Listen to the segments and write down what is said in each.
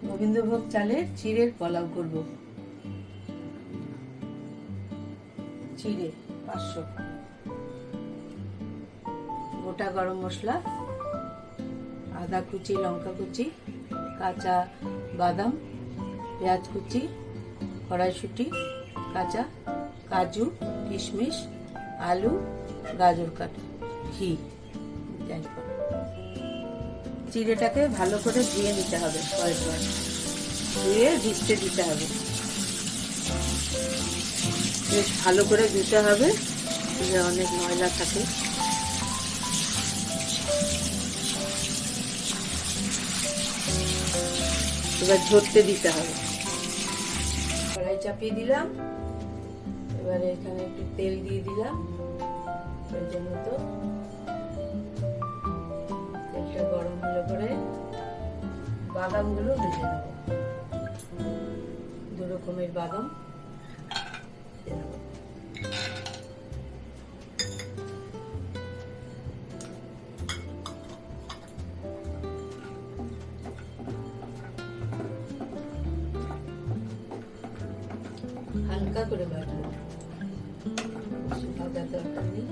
গোবিন্দভোগ চালের চিড়ের পোলাও করব। চিড়ে 500, গোটা গরম মশলা, আদা কুচি, লঙ্কা কুচি, কাঁচা বাদাম, পেঁয়াজ কুচি, কড়াইশুঁটি কাঁচা, কাজু কিশমিশ, আলু, গাজর কাটা, ঘি। চিড়েটাকে ভালো করে ধুয়ে নিতে হবে, কয়েকবার ধুয়ে ভিজতে দিতে হবে। বেশ ভালো করে ধুতে হবে, অনেক ময়লা থাকে। এবার ঝরতে দিতে হবে। কড়াই চাপিয়ে দিলাম, এবারে এখানে একটু তেল দিয়ে দিলাম প্রয়োজন মতো। তেলটা গরম হলে পরে বাদামগুলো ভেজে নেব। 2 রকমের বাদাম দেব। হালকা করে ভাজবো, ভাজা দরকার নেই।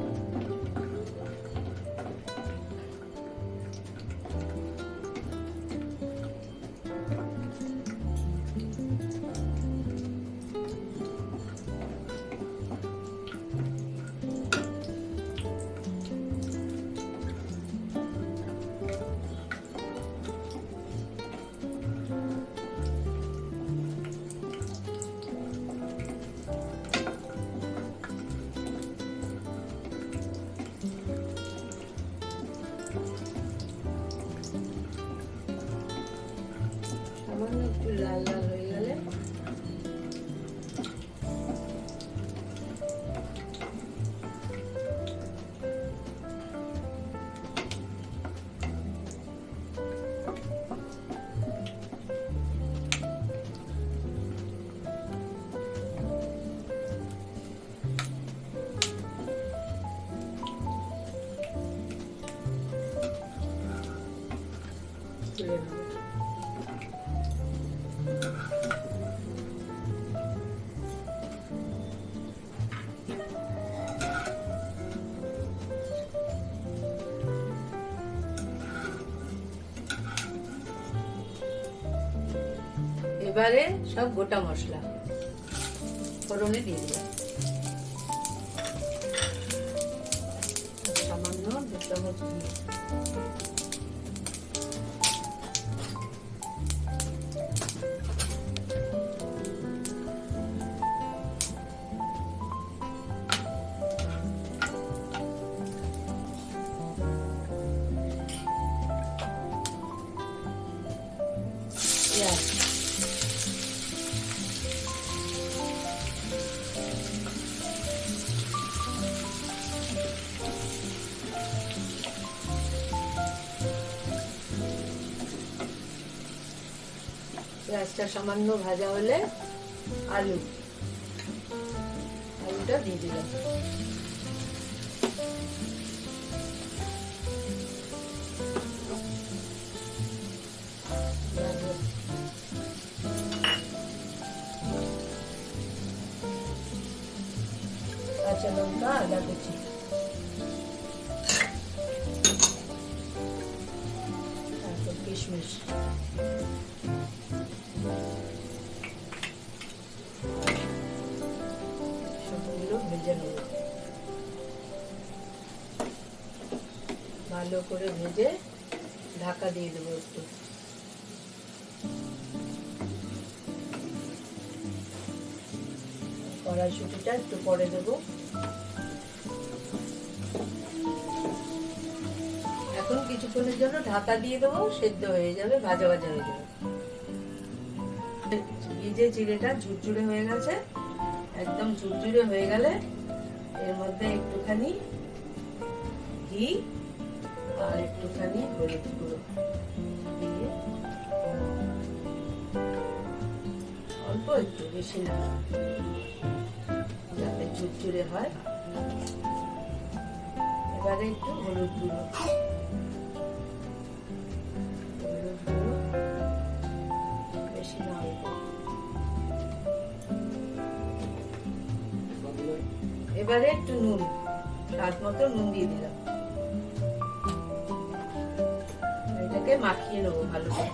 সামান্য একটু লাল লাল হয়ে গেলে তুলে নেব। এবারে সব গোটা মশলা ফোড়নে দিয়ে দিলাম। সামান্য 2 চামচ ঘি, পেঁয়াজ, পেঁয়াজটা সামান্য ভাজা হলে আলুটা দিয়ে দিলাম। কাঁচা লঙ্কা, আদা কুচি, তারপর কিশমিশ, সবগুলো ভেজে নেব। ভালো করে ভেজে ঢাকা দিয়ে দেবো একটু। কড়াইশুঁটিটা একটু পরে দেবো। এখন কিছুক্ষণের জন্য ঢাকা দিয়ে দেবো, সেদ্ধ হয়ে যাবে, ভাজা ভাজা হয়ে যাবে। ভিজে চিড়েটা ঝুরঝুরে হয়ে গেছে, একদম ঝুরঝুরে হয়ে গেলে এর মধ্যে একটুখানি ঘি আর একটুখানি হলুদ গুঁড়ো দিয়ে, অল্প একটু, বেশি না, যাতে ঝুরঝুরে হয়। এবারে একটু হলুদ গুঁড়ো, এবারে একটু নুন, স্বাদ মতো নুন দিয়ে দিলাম। এটাকে মাখিয়ে নেবো ভালো করে।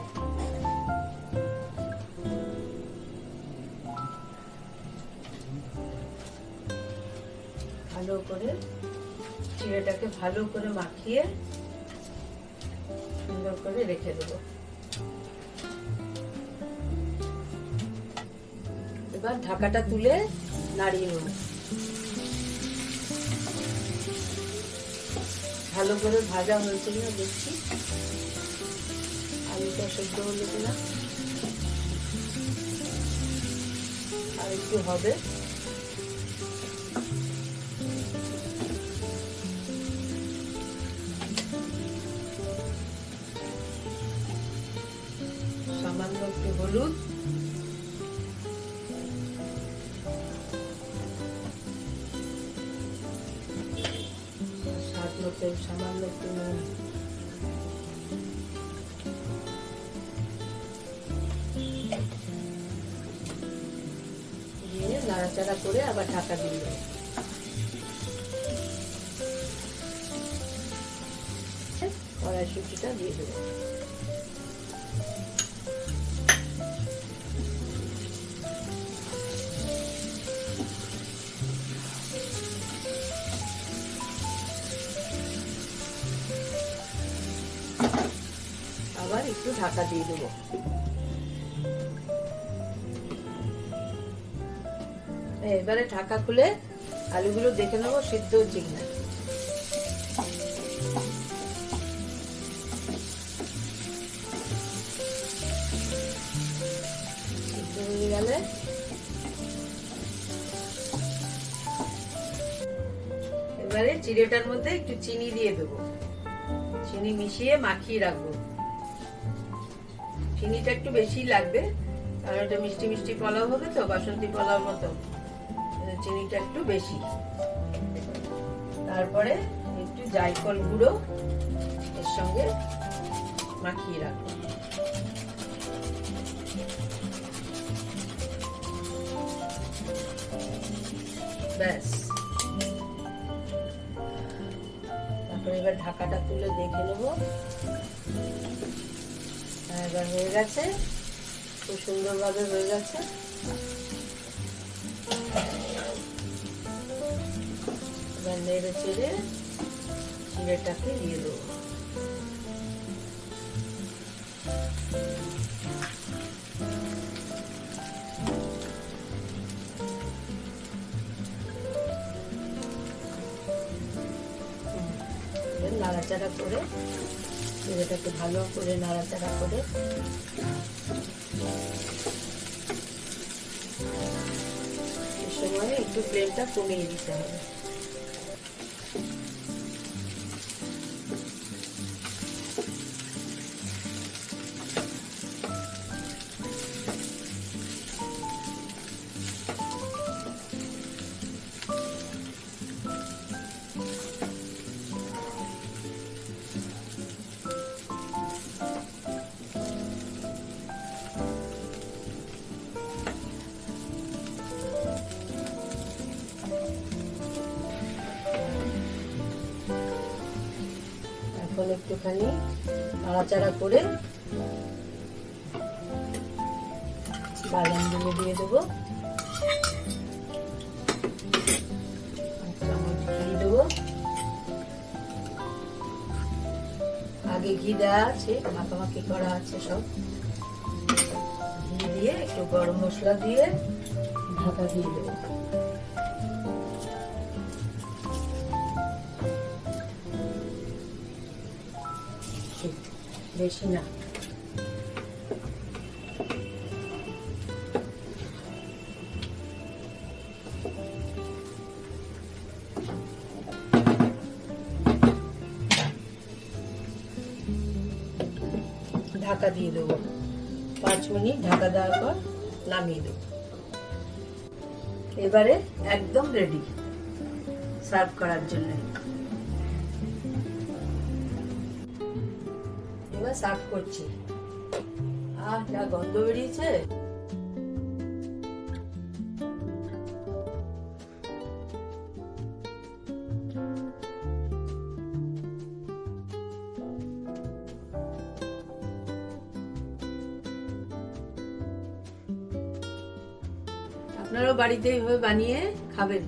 ভালো করে চিড়েটাকে ভালো করে মাখিয়ে সুন্দর করে রেখে দেবো। এবার ঢাকাটা তুলে নাড়িয়ে নেব। ভালো করে ভাজা হয়েছে কিনা দেখছি, আলুটা সেদ্ধ হলো কিনা। আর একটু হবে। সামান্য একটু হলুদ, স্বাদ মতো সামান্য একটু নুন, দিয়ে নাড়াচাড়া করে আবার ঢাকা দিয়ে দেবো। কড়াইশুঁটিটা দিয়ে দেবো। আবার একটু ঢাকা দিয়ে দেবো। এবারে ঢাকা খুলে আলুগুলো দেখে নেবো সিদ্ধ হচ্ছে কিনা। সিদ্ধ হয়ে গেলে এবারে চিড়েটার মধ্যে একটু চিনি দিয়ে দেবো। চিনি মিশিয়ে মাখিয়ে রাখবো। চিনিটা একটু বেশি লাগবে, কারণ এটা মিষ্টি মিষ্টি পোলাও হবে তো, বাসন্তী পোলাও মতো, চিনিটা একটু বেশি। তারপরে একটু জায়ফল গুঁড়ো এর সঙ্গে মাখিয়ে রাখবো। ব্যাস, তারপরে এবার ঢাকাটা তুলে দেখে নেবো। এবার হয়ে গেছে, খুব সুন্দরভাবে হয়ে গেছে। এবার নেড়ে চেড়ে চিড়েটাকে দিয়ে দেবো। নাড়াচাড়া করে চিড়েটাকে ভালো করে নাড়াচাড়া করে এই সময় একটু ফ্লেমটা কমিয়ে দিতে হবে। এখন একটুখানি নাড়াচাড়া করে বাদামগুলো দিয়ে দেবো। চামচ ঘি দেবো। আগে ঘি দেওয়া আছে, মাখামাখি করা আছে সব। ঘি দিয়ে একটু গরম মশলা দিয়ে ঢাকা দিয়ে দেবো। বেশি না, ঢাকা দিয়ে দেবো। 5 মিনিট ঢাকা দেওয়ার পর নামিয়ে দেবো। এবারে একদম রেডি সার্ভ করার জন্য। এবার সার্ভ করছি। যা গন্ধ বেরিয়েছে। আপনারাও বাড়িতে এইভাবে বানিয়ে খাবেন।